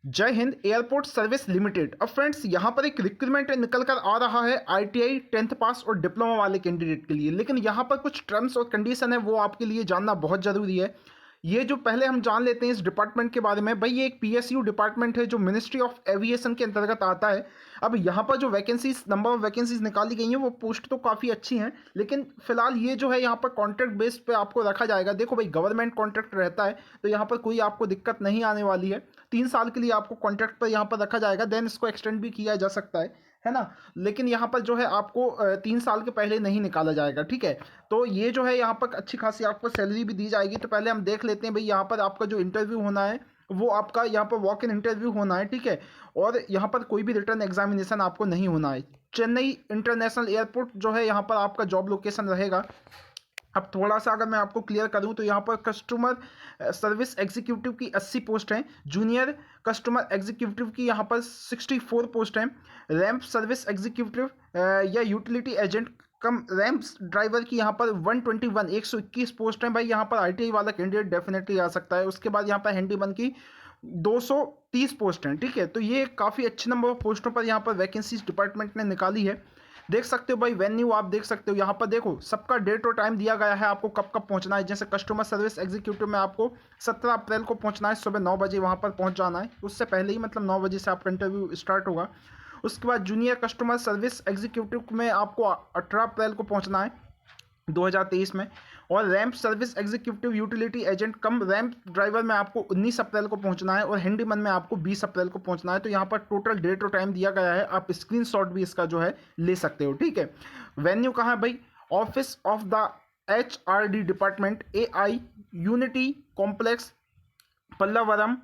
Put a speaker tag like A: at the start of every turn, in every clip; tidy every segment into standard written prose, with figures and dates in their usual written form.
A: जय Hind airport service limited. अब friends यहाँ पर एक रिक्रूटमेंट निकल कर आ रहा है आईटीआई 10th पास और डिप्लोमा वाले कैंडिडेट के लिए, लेकिन यहाँ पर कुछ टर्म्स और कंडीशन है वो आपके लिए जानना बहुत ज़रूरी है। ये जो पहले हम जान लेते हैं इस डिपार्टमेंट के बारे में। भाई ये एक पीएसयू डिपार्टमेंट है जो मिनिस्ट्री ऑफ एविएशन के अंतर्गत आता है। अब यहाँ पर जो वैकेंसीज नंबर ऑफ वैकेंसीज निकाली गई हैं वो पोस्ट तो काफ़ी अच्छी हैं, लेकिन फिलहाल ये जो है यहाँ पर कॉन्ट्रैक्ट बेस पे आपको रखा जाएगा। देखो भाई गवर्नमेंट कॉन्ट्रैक्ट रहता है तो यहाँ पर कोई आपको दिक्कत नहीं आने वाली है। 3 साल के लिए आपको कॉन्ट्रैक्ट पर यहाँ पर रखा जाएगा, देन इसको एक्सटेंड भी किया जा सकता है ना। लेकिन यहाँ पर जो है आपको 3 साल के पहले नहीं निकाला जाएगा, ठीक है। तो ये जो है यहाँ पर अच्छी खासी आपको सैलरी भी दी जाएगी। तो पहले हम देख लेते हैं भाई यहाँ पर आपका जो इंटरव्यू होना है वो आपका यहाँ पर वॉक इन इंटरव्यू होना है, ठीक है। और यहाँ पर कोई भी रिटर्न एग्जामिनेशन आपको नहीं होना है। चेन्नई इंटरनेशनल एयरपोर्ट जो है यहाँ पर आपका जॉब लोकेशन रहेगा। अब थोड़ा सा अगर मैं आपको क्लियर करूं तो यहाँ पर कस्टमर सर्विस एग्जीक्यूटिव की 80 पोस्ट हैं, जूनियर कस्टमर एग्जीक्यूटिव की यहाँ पर 64 पोस्ट हैं, रैंप सर्विस एग्जीक्यूटिव या यूटिलिटी एजेंट कम रैंप्स ड्राइवर की यहाँ पर 121 पोस्ट हैं। भाई यहाँ पर आईटीआई वाला कैंडिडेट डेफिनेटली आ सकता है। उसके बाद यहाँ पर हैंडीमैन की 230 पोस्ट हैं, ठीक है। तो ये काफ़ी अच्छे नंबर ऑफ पोस्टों पर यहाँ पर वैकेंसीज डिपार्टमेंट ने निकाली है। देख सकते हो भाई वेन्यू आप देख सकते हो यहाँ पर। देखो सबका डेट और टाइम दिया गया है आपको कब कब पहुंचना है। जैसे कस्टमर सर्विस एग्जीक्यूटिव में आपको 17 अप्रैल को पहुंचना है, सुबह 9 बजे वहां पर पहुंच जाना है। उससे पहले ही मतलब 9 बजे से आपका इंटरव्यू स्टार्ट होगा। उसके बाद जूनियर कस्टमर सर्विस एग्जीक्यूटिव में आपको 18 अप्रैल को पहुंचना है 2023 में। और ramp service executive utility agent कम रैंप ड्राइवर में आपको 19 अप्रैल को पहुंचना है और हैंडीमैन में आपको 20 अप्रैल को पहुंचना है। तो यहाँ पर टोटल डेट और टाइम दिया गया है, आप स्क्रीनशॉट भी इसका जो है ले सकते हो, ठीक है। वेन्यू कहाँ है भाई? Office of the HRD department AI unity complex Pallavaram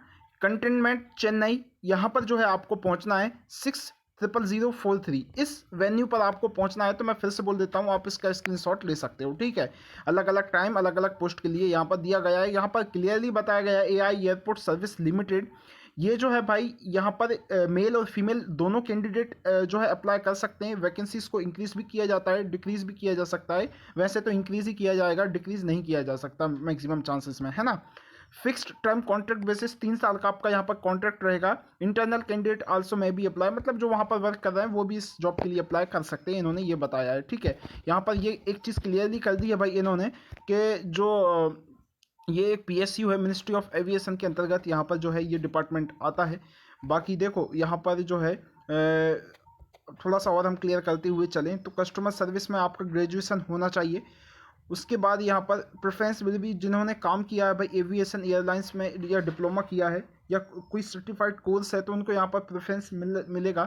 A: containment Chennai. यहाँ पर जो है आपको पहुँचना है 60043। इस वेन्यू पर आपको पहुंचना है। तो मैं फिर से बोल देता हूं, आप इसका स्क्रीनशॉट ले सकते हो, ठीक है। अलग अलग टाइम अलग अलग पोस्ट के लिए यहाँ पर दिया गया है। यहाँ पर क्लियरली बताया गया है AI एयरपोर्ट सर्विस लिमिटेड। ये जो है भाई यहाँ पर मेल और फीमेल दोनों कैंडिडेट जो है अप्लाई कर सकते हैं। वैकेंसीज को इंक्रीज भी किया जाता है, डिक्रीज भी किया जा सकता है। वैसे तो इंक्रीज ही किया जाएगा, डिक्रीज नहीं किया जा सकता मैक्सिमम चांसेस में, है ना। फिक्स्ड टर्म कॉन्ट्रैक्ट बेसिस 3 साल का आपका यहाँ पर कॉन्ट्रैक्ट रहेगा। Internal candidate also may be apply, मतलब जो वहाँ पर वर्क कर रहे हैं वो भी इस जॉब के लिए अप्लाई कर सकते हैं, इन्होंने ये बताया है, ठीक है। यहाँ पर ये एक चीज़ क्लियरली कर दी है भाई इन्होंने कि जो ये एक PSU है मिनिस्ट्री ऑफ एविएशन के अंतर्गत यहाँ पर जो है ये डिपार्टमेंट आता है। बाकी देखो यहाँ पर जो है थोड़ा सा और हम क्लियर करते हुए चलें तो कस्टमर सर्विस में आपका ग्रेजुएशन होना चाहिए। उसके बाद यहाँ पर प्रेफरेंस विल भी जिन्होंने काम किया है भाई एविएशन एयरलाइंस में या डिप्लोमा किया है या कोई सर्टिफाइड कोर्स है तो उनको यहाँ पर प्रेफरेंस मिलेगा।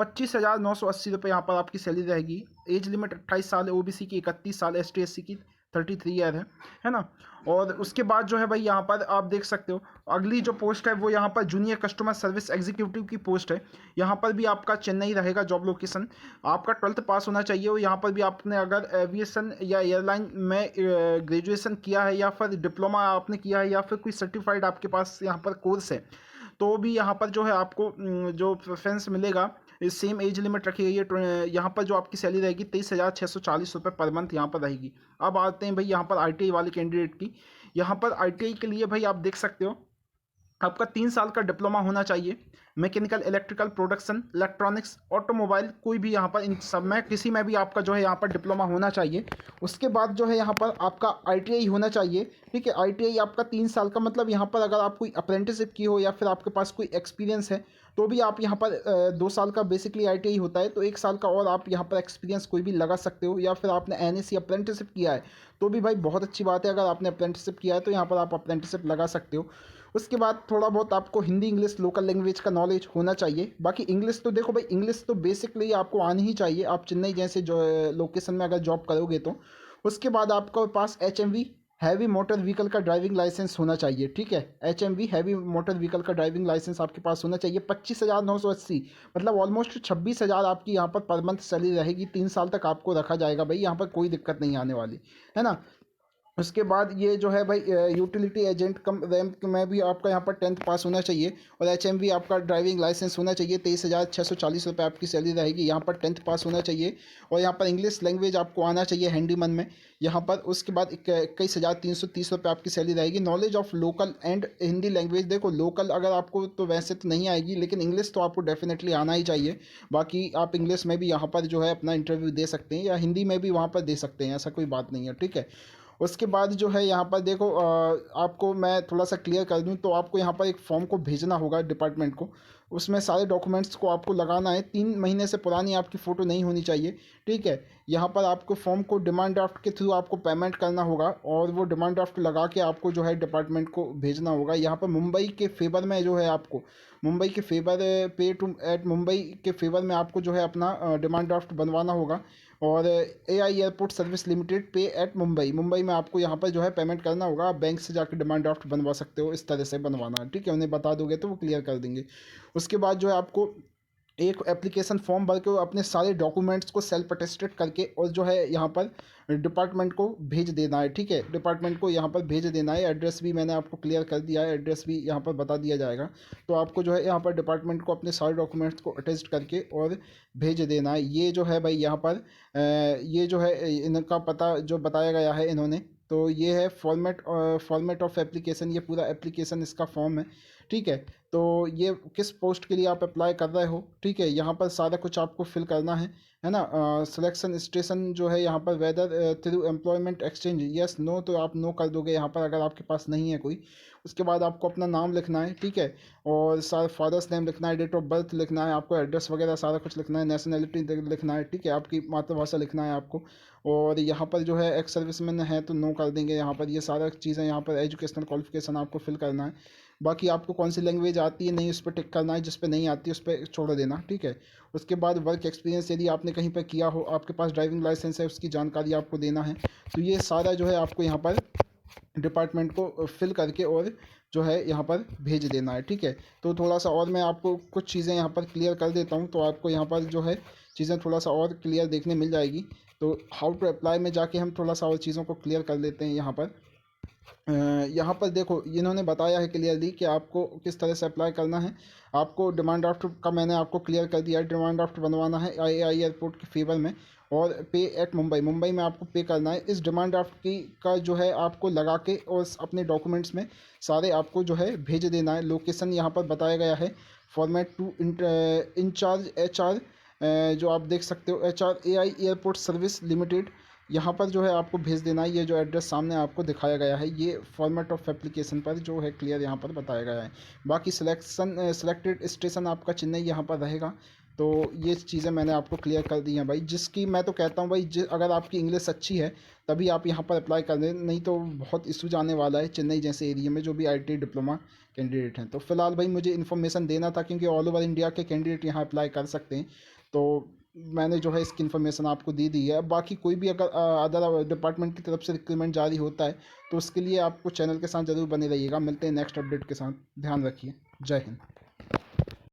A: 25,980 रुपये यहाँ पर आपकी सैलरी रहेगी। एज लिमिट 28 साल है, OBC की 31 साल, ST SC की 33 ईयर है ना। और उसके बाद जो है भाई यहाँ पर आप देख सकते हो अगली जो पोस्ट है वो यहाँ पर जूनियर कस्टमर सर्विस एग्जीक्यूटिव की पोस्ट है। यहाँ पर भी आपका चेन्नई रहेगा जॉब लोकेशन। आपका 12th पास होना चाहिए और यहाँ पर भी आपने अगर एविएशन या एयरलाइन में ग्रेजुएशन किया है या फिर डिप्लोमा आपने किया है या फिर कोई सर्टिफाइड आपके पास यहाँ पर कोर्स है तो भी यहाँ पर जो है आपको जो प्रेफरेंस मिलेगा। सेम एज लिमिट रखी गई है। यहाँ पर जो आपकी सैलरी रहेगी 23,640 रुपये पर मंथ यहाँ पर रहेगी। अब आते हैं भाई यहाँ पर ITI वाले कैंडिडेट की। यहाँ पर ITI के लिए भाई आप देख सकते हो आपका 3 साल का डिप्लोमा होना चाहिए। Mechanical, electrical, production, electronics, automobile, कोई भी यहाँ पर इन सब में किसी में भी आपका जो है यहाँ पर डिप्लोमा होना चाहिए। उसके बाद जो है यहाँ पर आपका ITI होना चाहिए, ठीक है। ITI आपका 3 साल का, मतलब यहाँ पर अगर आप कोई अप्रेंटिसशिप की हो या फिर आपके पास कोई एक्सपीरियंस है तो भी आप यहाँ पर 2 साल का बेसिकली ITI होता है। तो 1 साल का और आप यहाँ पर एक्सपीरियंस कोई भी लगा सकते हो। या फिर आपने NSC अप्रेंटिसशिप किया है तो भी भाई बहुत अच्छी बात है। अगर आपने अप्रेंटिसशिप किया है तो यहाँ पर आप अप्रेंटिसशिप लगा सकते हो। उसके बाद थोड़ा बहुत आपको हिंदी, इंग्लिश, लोकल लैंग्वेज का नॉलेज होना चाहिए। बाकी इंग्लिश तो देखो भाई इंग्लिश तो बेसिकली आपको आनी ही चाहिए। आप चेन्नई जैसे जो लोकेशन में अगर जॉब करोगे तो उसके बाद आपके पास HMV हैवी मोटर व्हीकल का ड्राइविंग लाइसेंस होना चाहिए, ठीक है। HMV हैवी मोटर व्हीकल का ड्राइविंग लाइसेंस आपके पास होना चाहिए। 25,980 मतलब ऑलमोस्ट 26,000 आपकी यहाँ पर मंथ सैलरी रहेगी। 3 साल तक आपको रखा जाएगा भाई, यहाँ पर कोई दिक्कत नहीं आने वाली, है ना। उसके बाद ये जो है भाई यूटिलिटी एजेंट कम रैंक में भी आपका यहाँ पर 10th पास होना चाहिए और HMV आपका ड्राइविंग लाइसेंस होना चाहिए। 23,640 रुपये आपकी सैलरी रहेगी। यहाँ पर 10th पास होना चाहिए और यहाँ पर इंग्लिश लैंग्वेज आपको आना चाहिए हैंडीमैन में यहाँ पर। उसके बाद 21,330 रुपये आपकी सैलरी रहेगी। Knowledge of local and Hindi language, देखो लोकल अगर आपको तो वैसे तो नहीं आएगी, लेकिन इंग्लिश तो आपको डेफिनेटली आना ही चाहिए। बाकी आप इंग्लिश में भी यहाँ पर जो है अपना इंटरव्यू दे सकते हैं या हिंदी में भी वहाँ पर दे सकते हैं, ऐसा कोई बात नहीं है, ठीक है। उसके बाद जो है यहाँ पर देखो आपको मैं थोड़ा सा क्लियर कर दूँ तो आपको यहाँ पर एक फॉर्म को भेजना होगा डिपार्टमेंट को। उसमें सारे डॉक्यूमेंट्स को आपको लगाना है। 3 महीने से पुरानी आपकी फ़ोटो नहीं होनी चाहिए, ठीक है। यहाँ पर आपको फॉर्म को डिमांड ड्राफ्ट के थ्रू आपको पेमेंट करना होगा और वो डिमांड ड्राफ्ट लगा के आपको जो है डिपार्टमेंट को भेजना होगा। यहाँ पर मुंबई के फेवर में जो है आपको मुंबई के फेवर पे टू एट मुंबई के फेवर में आपको जो है अपना डिमांड ड्राफ्ट बनवाना होगा। और AI एयरपोर्ट सर्विस लिमिटेड पे एट मुंबई, मुंबई में आपको यहाँ पर जो है पेमेंट करना होगा। आप बैंक से जाकर डिमांड ड्राफ्ट बनवा सकते हो, इस तरह से बनवाना है, ठीक है। उन्हें बता दोगे तो वो क्लियर कर देंगे। उसके बाद जो है आपको एक एप्लीकेशन फॉर्म भर के अपने सारे डॉक्यूमेंट्स को सेल्फ अटेस्टेड करके और जो है यहाँ पर डिपार्टमेंट को भेज देना है, ठीक है। डिपार्टमेंट को यहाँ पर भेज देना है। एड्रेस भी मैंने आपको क्लियर कर दिया है, एड्रेस भी यहाँ पर बता दिया जाएगा। तो आपको जो है यहाँ पर डिपार्टमेंट को अपने सारे डॉक्यूमेंट्स को अटेस्ट करके और भेज देना है। ये जो है भाई यहाँ पर ये जो है इनका पता जो बताया गया है इन्होंने, तो ये है फॉर्मेट ऑफ एप्लीकेशन, ये पूरा एप्लीकेशन इसका फॉर्म है, ठीक है। तो ये किस पोस्ट के लिए आप अप्लाई कर रहे हो, ठीक है, यहाँ पर सारा कुछ आपको फिल करना है ना। सिलेक्शन स्टेशन जो है यहाँ पर whether through employment exchange, yes no, तो आप नो कर दोगे यहाँ पर अगर आपके पास नहीं है कोई। उसके बाद आपको अपना नाम लिखना है, ठीक है, और सारा फादर्स नेम लिखना है, डेट ऑफ बर्थ लिखना है, आपको एड्रेस वगैरह सारा कुछ लिखना है, नेशनैलिटी लिखना है, ठीक है, आपकी मातृभाषा लिखना है आपको। और यहाँ पर जो है एक्स सर्विसमैन है तो नो कर देंगे यहाँ पर। ये सारा चीज़ें यहाँ पर एजुकेशनल क्वालिफिकेशन आपको फिल करना है। बाकी आपको कौन सी लैंग्वेज आती है नहीं उस पर टिक करना है, जिस पे नहीं आती उस पर छोड़ देना, ठीक है। उसके बाद वर्क एक्सपीरियंस यदि आपने कहीं पर किया हो, आपके पास ड्राइविंग लाइसेंस है, उसकी जानकारी आपको देना है। तो ये सारा जो है आपको यहाँ पर डिपार्टमेंट को फिल करके और जो है यहाँ पर भेज देना है, ठीक है। तो थोड़ा सा और मैं आपको कुछ चीज़ें यहाँ पर क्लियर कर देता हूँ तो आपको यहाँ पर जो है चीज़ें थोड़ा सा और क्लियर देखने मिल जाएगी। तो हाउ टू अप्लाई में जाके हम थोड़ा सा और चीज़ों को क्लियर कर लेते हैं यहाँ पर। यहाँ पर देखो इन्होंने बताया है क्लियरली कि आपको किस तरह से अप्लाई करना है। आपको डिमांड ड्राफ्ट का मैंने आपको क्लियर कर दिया है। डिमांड ड्राफ्ट बनवाना है AI एयरपोर्ट के फेवर में और पे एट मुंबई, मुंबई में आपको पे करना है। इस डिमांड ड्राफ्ट की का जो है आपको लगा के और अपने डॉक्यूमेंट्स में सारे आपको जो है भेज देना है। लोकेशन यहाँ पर बताया गया है। फॉर्मेट टू इंचार्ज HR, जो आप देख सकते हो HR AI airport service limited, यहाँ पर जो है आपको भेज देना है। ये जो एड्रेस सामने आपको दिखाया गया है ये फॉर्मेट ऑफ एप्लीकेशन पर जो है क्लियर यहाँ पर बताया गया है। बाकी सिलेक्टेड स्टेशन आपका चेन्नई यहाँ पर रहेगा। तो ये चीज़ें मैंने आपको क्लियर कर दी हैं भाई, जिसकी मैं तो कहता हूँ भाई अगर आपकी इंग्लिश अच्छी है तभी आप यहाँ पर अप्लाई कर दें, नहीं तो बहुत इशू आने वाला है चेन्नई जैसे एरिया में जो भी IT डिप्लोमा कैंडिडेट हैं। तो फिलहाल भाई मुझे इन्फॉर्मेशन देना था क्योंकि ऑल ओवर इंडिया के कैंडिडेट यहाँ अप्लाई कर सकते हैं। तो मैंने जो है इसकी इन्फॉर्मेशन आपको दे दी है। बाकी कोई भी अगर अदर डिपार्टमेंट की तरफ से रिक्रूटमेंट जारी होता है तो उसके लिए आपको चैनल के साथ ज़रूर बने रहिएगा। मिलते हैं नेक्स्ट अपडेट के साथ। ध्यान रखिए। जय हिंद।